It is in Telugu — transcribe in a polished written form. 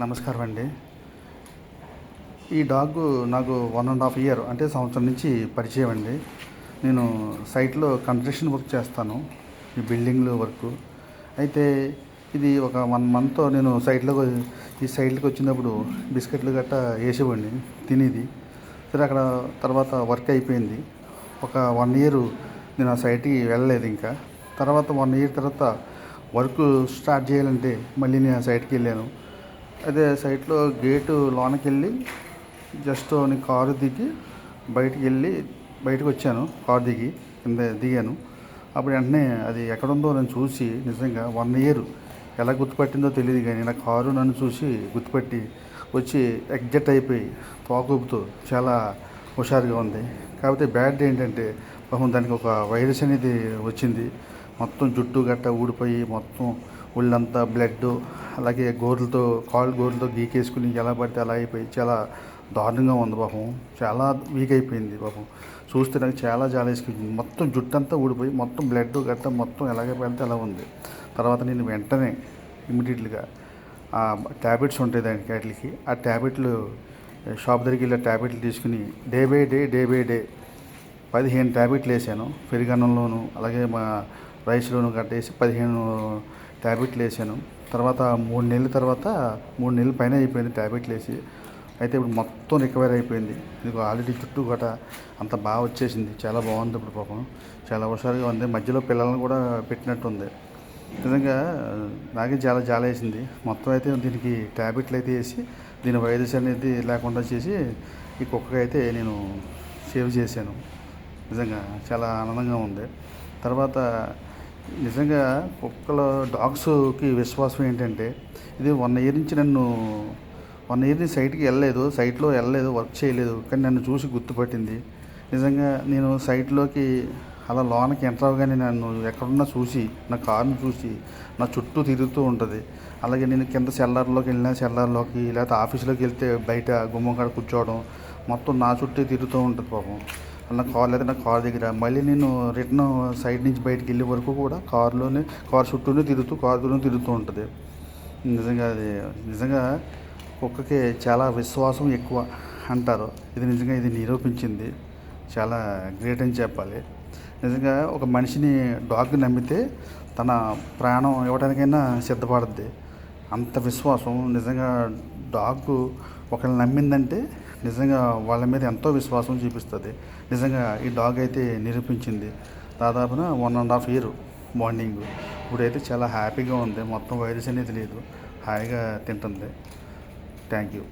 నమస్కారం అండి. ఈ డాగ్ నాకు 1.5 ఇయర్ అంటే సంవత్సరం నుంచి పరిచయం అండి. నేను సైట్లో కన్స్ట్రక్షన్ వర్క్ చేస్తాను, ఈ బిల్డింగ్లు వర్క్. అయితే ఇది ఒక 1 మంత్ నేను ఈ సైట్లోకి వచ్చినప్పుడు బిస్కెట్లు గట్టా వేసేవాడిని తినేది. సరే అక్కడ తర్వాత వర్క్ అయిపోయింది. ఒక 1 ఇయర్ నేను ఆ సైట్కి వెళ్ళలేదు. ఇంకా తర్వాత 1 ఇయర్ తర్వాత వర్క్ స్టార్ట్ చేయాలంటే మళ్ళీ నేను ఆ సైట్కి వెళ్ళాను. అదే సైట్లో గేటు లోనకి వెళ్ళి జస్ట్ నేను కారు దిగి బయటకు వచ్చాను. కారు దిగి కింద దిగాను. అప్పుడు వెంటనే అది ఎక్కడుందో నన్ను చూసి నిజంగా 1 ఇయర్ ఎలా గుర్తుపట్టిందో తెలియదు, కానీ నా కారు నన్ను చూసి గుర్తుపట్టి వచ్చి ఎగ్జైట్ అయిపోయి తోకూపుతూ చాలా హుషారుగా ఉంది. కాకపోతే బ్యాడ్ ఏంటంటే పాపం దానికి ఒక వైరస్ అనేది వచ్చింది. మొత్తం జుట్టు గట్ట ఊడిపోయి మొత్తం ఒళ్ళంతా బ్లడ్, అలాగే కాళ్ళు గోర్లతో గీకేసుకుని ఎలా పడితే అలా అయిపోయి చాలా దారుణంగా ఉంది. పాపం చాలా వీక్ అయిపోయింది. పాపం చూస్తే నాకు చాలా జాలేసుకుంది. మొత్తం జుట్టు అంతా ఊడిపోయి మొత్తం బ్లడ్ గట్ట మొత్తం ఎలాగే పడితే అలా ఉంది. తర్వాత నేను వెంటనే ఇమ్మీడియట్గా ఆ ట్యాబ్లెట్స్ ఉంటాయి దానికి వాటికి, ఆ ట్యాబ్లెట్లు షాప్ దగ్గరికి వెళ్ళి ట్యాబ్లెట్లు తీసుకుని డే బై డే 15 ట్యాబ్లెట్లు వేసాను. పెరుగన్నంలోను అలాగే మా రైస్లోను కట్టేసి 15 ట్యాబ్లెట్లు వేసాను. తర్వాత 3 నెలల పైన అయిపోయింది ట్యాబ్లెట్లు వేసి. అయితే ఇప్పుడు మొత్తం రికవర్ అయిపోయింది. ఇది ఆల్రెడీ చుట్టూ గట అంత బాగా వచ్చేసింది. చాలా బాగుంది. ఇప్పుడు పాపం చాలా హుషారుగా ఉంది. మధ్యలో పిల్లలను కూడా పెట్టినట్టుంది. నిజంగా నాకే చాలా జాలేసింది. మొత్తం అయితే దీనికి ట్యాబ్లెట్లు అయితే వేసి దీని వైరస్ అనేది లేకుండా చేసి ఈ కుక్కకి అయితే నేను సేవ్ చేశాను. నిజంగా చాలా ఆనందంగా ఉంది. తర్వాత నిజంగా డాగ్స్కి విశ్వాసం ఏంటంటే, ఇది 1 ఇయర్ నుంచి 1 ఇయర్ నుంచి సైట్లో వెళ్ళలేదు, వర్క్ చేయలేదు, కానీ నన్ను చూసి గుర్తుపట్టింది. నిజంగా నేను సైట్లోకి అలా లోనకి ఎంటర్ అవ్వగానే నన్ను ఎక్కడున్నా చూసి నా కారుని చూసి నా చుట్టూ తిరుగుతూ ఉంటుంది. అలాగే నేను కింద సెల్లార్లోకి లేకపోతే ఆఫీస్లోకి వెళ్తే బయట గుమ్మం కాడ కూర్చోవడం మొత్తం నా చుట్టూ తిరుగుతూ ఉంటుంది. పాపం నా కార్ దగ్గర మళ్ళీ నేను రిటర్న్ సైడ్ నుంచి బయటికి వెళ్ళే వరకు కూడా కారు చుట్టూనే తిరుగుతూ ఉంటుంది. నిజంగా కుక్కకి చాలా విశ్వాసం ఎక్కువ అంటారు. ఇది నిరూపించింది. చాలా గ్రేట్ అని చెప్పాలి. నిజంగా ఒక మనిషిని డాగ్ నమ్మితే తన ప్రాణం ఇవ్వడానికైనా సిద్ధపడుద్ది. అంత విశ్వాసం. నిజంగా డాగ్ ఒకరిని నమ్మిందంటే నిజంగా వాళ్ళ మీద ఎంతో విశ్వాసం చూపిస్తుంది. నిజంగా ఈ డాగ్ అయితే నిరూపించింది. దాదాపున 1.5 ఇయర్ బాండింగ్. ఇప్పుడైతే చాలా హ్యాపీగా ఉంది. మొత్తం వైరస్ అనేది లేదు, హాయిగా తింటుంది. Thank you.